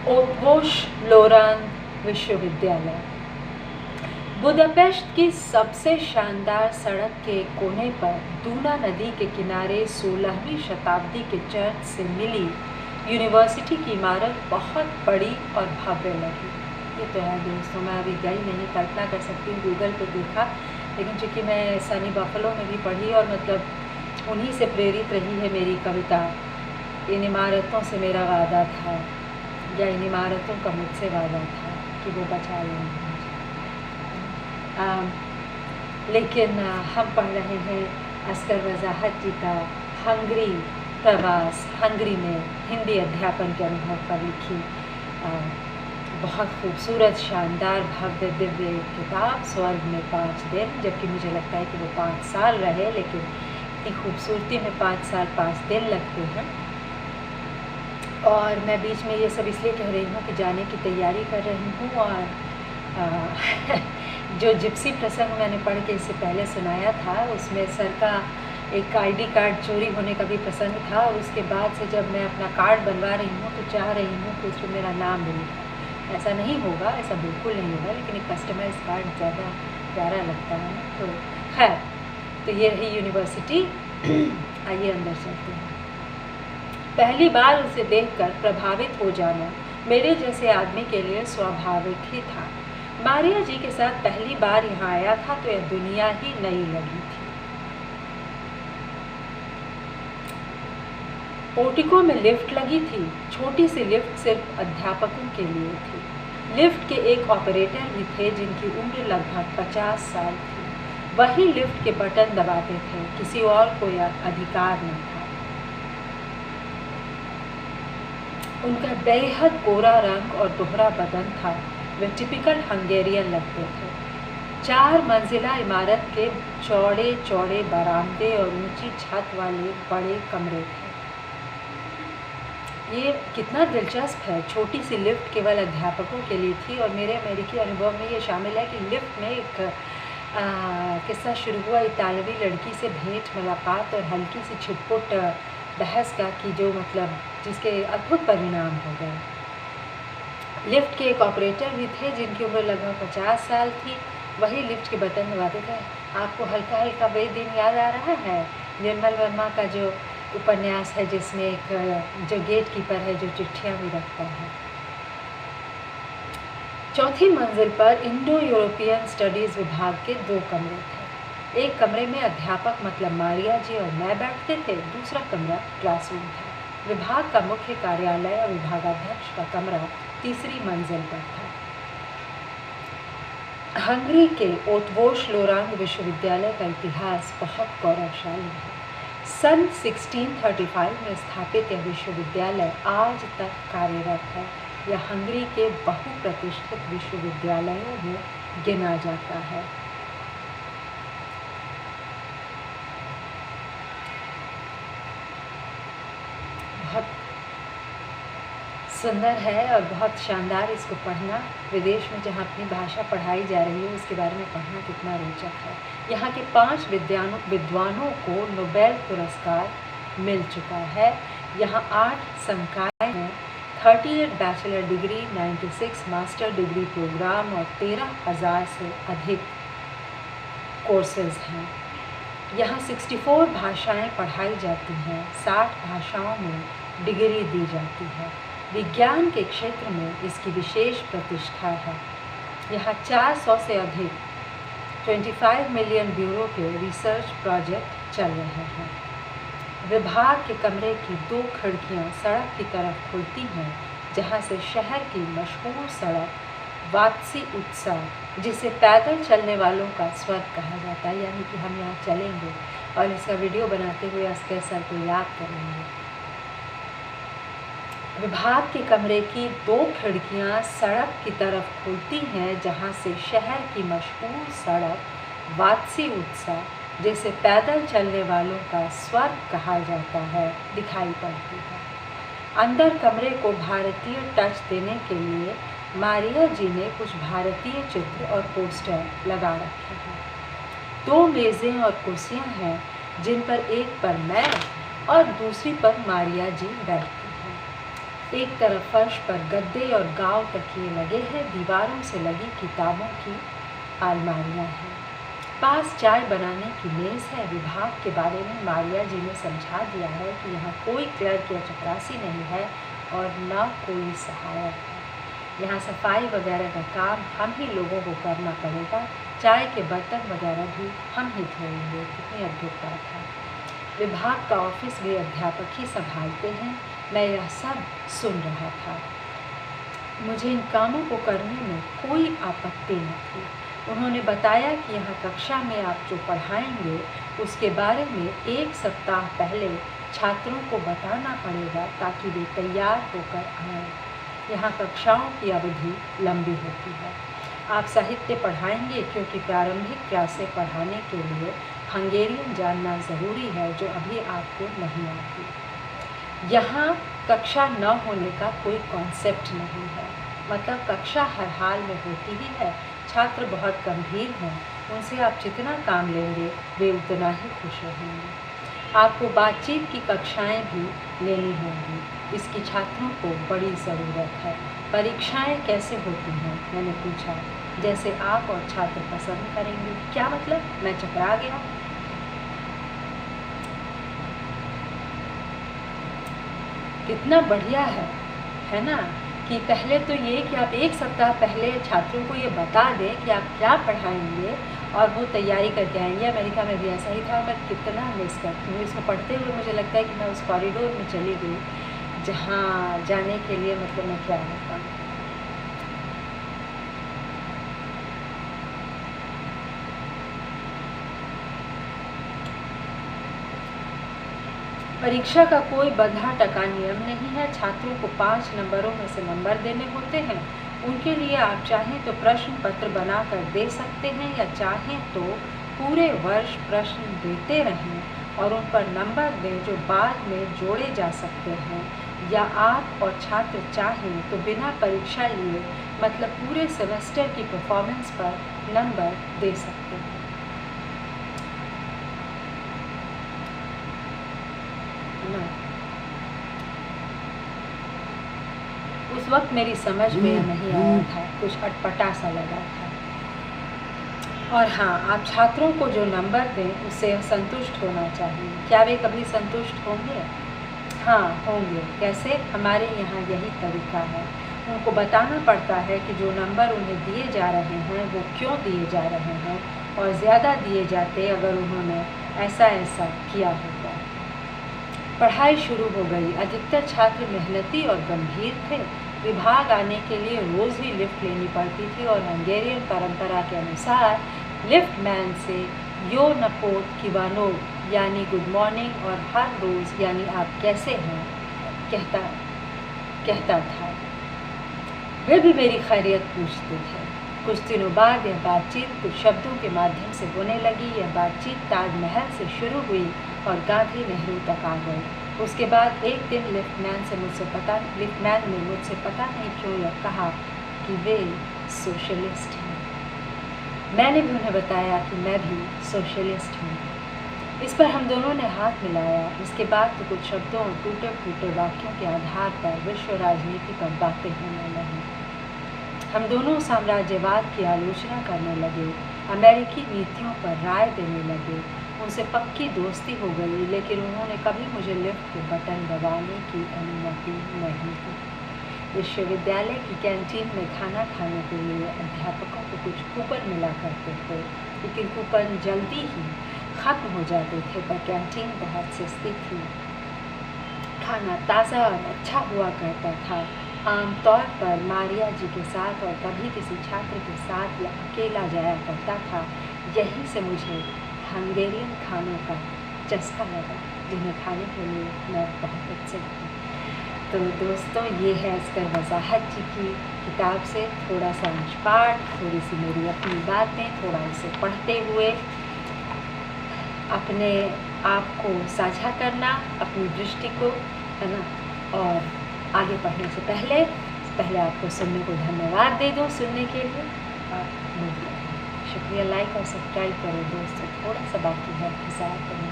ओटवोश लोरान विश्वविद्यालय बुदापेस्ट की सबसे शानदार सड़क के कोने पर दूना नदी के किनारे 16वीं शताब्दी के चर्च से मिली यूनिवर्सिटी की इमारत बहुत बड़ी और भव्य लगी। ये तो है दोस्तों, मैं अभी गई नहीं, कल्पना कर सकती हूँ, गूगल पे देखा, लेकिन चूँकि मैं सनी बफलो में भी पढ़ी और मतलब उन्हीं से प्रेरित रही है मेरी कविता। इन इमारतों से मेरा वादा था, या इन इमारतों का मुझसे वादा था कि वो बचा लेंगे। लेकिन हम पढ़ रहे हैं अस्कर वजाहत जी का हंगरी प्रवास, हंगरी में हिंदी अध्यापन के अनुभव पर लिखी बहुत खूबसूरत, शानदार, भव्य, दिव्य किताब स्वर्ग में 5 दिन, जबकि मुझे लगता है कि वो 5 साल रहे, लेकिन इतनी खूबसूरती में 5 साल 5 दिन लगते हैं। और मैं बीच में ये सब इसलिए कह रही हूँ कि जाने की तैयारी कर रही हूँ और जो जिप्सी प्रसंग मैंने पढ़ के इससे पहले सुनाया था, उसमें सर का एक आईडी कार्ड चोरी होने का भी प्रसंग था, और उसके बाद से जब मैं अपना कार्ड बनवा रही हूँ तो चाह रही हूँ कि उसमें मेरा नाम भी लिखा। ऐसा नहीं होगा, ऐसा बिल्कुल नहीं होगा, लेकिन एक कस्टमाइज कार्ड ज़्यादा प्यारा लगता है ना। तो खैर, तो ये रही यूनिवर्सिटी। आइए अंदर चलते हैं। पहली बार उसे देखकर प्रभावित हो जाना मेरे जैसे आदमी के लिए स्वाभाविक ही था। मारिया जी के साथ पहली बार यहाँ आया था तो यह दुनिया ही नई लगी थी। पोर्टिको में लिफ्ट लगी थी। छोटी सी लिफ्ट सिर्फ अध्यापकों के लिए थी। लिफ्ट के एक ऑपरेटर भी थे जिनकी उम्र लगभग 50 साल थी। वही लिफ्ट के बटन दबाते थे, किसी और को यह अधिकार न था। उनका बेहद गोरा रंग और दोहरा बदन था। वे टिपिकल हंगेरियन लगते थे। 4 मंजिला इमारत के चौड़े चौड़े बरामदे और ऊंची छत वाले बड़े कमरे थे। ये कितना दिलचस्प है। छोटी सी लिफ्ट केवल अध्यापकों के लिए थी, और मेरे अमेरिकी अनुभव में ये शामिल है कि लिफ्ट में एक किस्सा शुरू हुआ इतालवी लड़की से भेंट मुलाकात और हल्की सी छिटपुट बहस का, कि जो मतलब जिसके अद्भुत परिणाम हो गए। लिफ्ट के एक ऑपरेटर भी थे जिनकी उम्र लगभग 50 साल थी। वही लिफ्ट के बटन दबाते थे। आपको हल्का हल्का वे दिन याद आ रहा है, निर्मल वर्मा का जो उपन्यास है जिसमें एक जो गेट कीपर है जो चिट्ठियाँ भी रखता है। चौथी मंजिल पर इंडो यूरोपियन स्टडीज़ विभाग के 2 कमरे थे। एक कमरे में अध्यापक मतलब मारिया जी और मैं बैठते थे, दूसरा कमरा क्लासरूम था। विभाग का मुख्य कार्यालय और विभागाध्यक्ष का कमरा तीसरी मंजिल पर था। हंगरी के ओटवोश लोरान विश्वविद्यालय का इतिहास बहुत गौरवशाली है। सन 1635 में स्थापित यह विश्वविद्यालय आज तक कार्यरत है। यह हंगरी के बहुप्रतिष्ठित विश्वविद्यालयों में गिना जाता है। बहुत सुंदर है और बहुत शानदार इसको पढ़ना। विदेश में जहाँ अपनी भाषा पढ़ाई जा रही है उसके बारे में पढ़ना कितना रोचक है। यहाँ के 5 विद्वानों को नोबेल पुरस्कार मिल चुका है। यहाँ 8 संकाय हैं, 38 bachelor degree, 96 master degree program और 13,000 से अधिक कोर्सेज हैं। यहाँ 64 भाषाएं पढ़ाई जाती हैं, 60 भाषाओं में डिग्री दी जाती है। विज्ञान के क्षेत्र में इसकी विशेष प्रतिष्ठा है। यहाँ 400 से अधिक 25 मिलियन यूरो के रिसर्च प्रोजेक्ट चल रहे हैं। विभाग के कमरे की 2 खिड़कियाँ सड़क की तरफ खुलती हैं, जहाँ से शहर की मशहूर सड़क वात्सी उत्सव, जिसे पैदल चलने वालों का स्वर्ग कहा जाता है, यानी कि हम यहाँ चलेंगे और इसका वीडियो बनाते हुए अस्कर सर को याद करेंगे। विभाग के कमरे की 2 खिड़कियाँ सड़क की तरफ खुलती हैं, जहाँ से शहर की मशहूर सड़क वात्सी उत्सव, जिसे पैदल चलने वालों का स्वर्ग कहा जाता है, दिखाई पड़ती है। अंदर कमरे को भारतीय टच देने के लिए मारिया जी ने कुछ भारतीय चित्र और पोस्टर लगा रखे हैं। 2 मेज़ें और कुर्सियाँ हैं, जिन पर एक पर मैं और दूसरी पर मारिया जी बैठती हैं। एक तरफ फर्श पर गद्दे और गाँव तकिए लगे हैं, दीवारों से लगी किताबों की अलमारियाँ हैं। पास चाय बनाने की मेज़ है। विभाग के बारे में मारिया जी ने समझा दिया है कि यहाँ कोई क्लर्क या चपरासी नहीं है और न कोई सहायक है। यहाँ सफाई वगैरह का काम हम ही लोगों को करना पड़ेगा। चाय के बर्तन वगैरह भी हम ही धोएंगे। कितनी अद्भुत बात है। विभाग का ऑफिस भी अध्यापक ही संभालते हैं। मैं यह सब सुन रहा था। मुझे इन कामों को करने में कोई आपत्ति न थी। उन्होंने बताया कि यहाँ कक्षा में आप जो पढ़ाएंगे उसके बारे में 1 सप्ताह पहले छात्रों को बताना पड़ेगा ताकि वे तैयार होकर आएँ। यहाँ कक्षाओं की अवधि लंबी होती है। आप साहित्य पढ़ाएंगे क्योंकि प्रारंभिक क्लासें पढ़ाने के लिए हंगेरियन जानना ज़रूरी है, जो अभी आपको नहीं आती। यहाँ कक्षा न होने का कोई कॉन्सेप्ट नहीं है, मतलब कक्षा हर हाल में होती ही है। छात्र बहुत गंभीर हैं, उनसे आप जितना काम लेंगे वे उतना ही खुश रहेंगे। आपको बातचीत की कक्षाएं भी लेनी होंगी, इसकी छात्रों को बड़ी ज़रूरत है। परीक्षाएं कैसे होती हैं? मैंने पूछा। जैसे आप और छात्र पसंद करेंगे। क्या मतलब? मैं चकरा गया। कितना बढ़िया है ना? कि पहले तो ये कि आप 1 सप्ताह पहले छात्रों को ये बता दें कि आप क्या पढ़ाएंगे और वो तैयारी करके आएंगे। अमेरिका में भी ऐसा ही था। मैं कितना मिस करती हूँ इसको पढ़ते हुए। मुझे लगता है कि मैं उस कॉरिडोर में चली गई जहाँ जाने के लिए मतलब मैं क्या होता। परीक्षा का कोई बंधा टका नियम नहीं है। छात्रों को 5 नंबरों में से नंबर देने होते हैं। उनके लिए आप चाहें तो प्रश्न पत्र बनाकर दे सकते हैं या चाहें तो पूरे वर्ष प्रश्न देते रहें और उन पर नंबर दें जो बाद में जोड़े जा सकते हैं। या आप और छात्र चाहें तो बिना परीक्षा लिए मतलब पूरे सेमेस्टर की परफॉर्मेंस पर नंबर दे सकते हैं। उस वक्त मेरी समझ में नहीं आया था, कुछ अटपटा सा लगा था। और हाँ, आप छात्रों को जो नंबर दें उससे संतुष्ट होना चाहिए। क्या वे कभी संतुष्ट होंगे? हाँ, होंगे। कैसे? हमारे यहाँ यही तरीका है। उनको बताना पड़ता है कि जो नंबर उन्हें दिए जा रहे हैं वो क्यों दिए जा रहे हैं और ज़्यादा दिए जाते अगर उन्होंने ऐसा किया होता। पढ़ाई शुरू हो गई। अधिकतर छात्र मेहनती और गंभीर थे। विभाग आने के लिए रोज़ ही लिफ्ट लेनी पड़ती थी और हंगेरियन परंपरा के अनुसार लिफ्ट मैन से यो नपोत किवानोट यानी गुड मॉर्निंग और हर रोज़ यानी आप कैसे हैं कहता था। वे भी मेरी खैरियत पूछते थे। कुछ दिनों बाद यह बातचीत कुछ शब्दों के माध्यम से होने लगी। यह बातचीत ताजमहल से शुरू हुई और गांधी नेहरू तक आ गई। उसके बाद एक दिन लिफ्टमैन ने मुझसे पता नहीं क्यों यह कहा कि वे सोशलिस्ट हैं। मैंने भी उन्हें बताया कि मैं भी सोशलिस्ट हूँ। इस पर हम दोनों ने हाथ मिलाया। इसके बाद तो कुछ शब्दों और टूटे फूटे वाक्यों के आधार पर विश्व राजनीति पर बातें होने लगी। हम दोनों साम्राज्यवाद की आलोचना करने लगे, अमेरिकी नीतियों पर राय देने लगे। उनसे पक्की दोस्ती हो गई, लेकिन उन्होंने कभी मुझे लिफ्ट के बटन दबाने की अनुमति नहीं दी। विश्वविद्यालय की कैंटीन में खाना खाने के लिए अध्यापकों को कुछ कूपन मिला करते थे, लेकिन कूपन जल्दी ही ख़त्म हो जाते थे। पर कैंटीन बहुत सस्ती थी। खाना ताज़ा और अच्छा हुआ करता था। आमतौर पर मारिया जी के साथ और कभी किसी छात्र के साथ या अकेला जाया करता था। यहीं से मुझे हंगेरियन खानों का चस्का लगा, जिन्हें खाने के लिए मैं बहुत उत्सुक हूँ। तो दोस्तों, ये है अस्कर वजाहत जी की किताब से थोड़ा सा अंशपाठ, थोड़ी सी मेरी अपनी बातें, थोड़ा इसे पढ़ते हुए अपने आप को साझा करना, अपनी दृष्टि को, है ना। और आगे पढ़ने से पहले आपको सुनने को धन्यवाद दे दो। सुनने के लिए आप शुक्रिया। लाइक और सब्सक्राइब करो दोस्तों। थोड़ा सा बाकी है, इंतज़ार करें।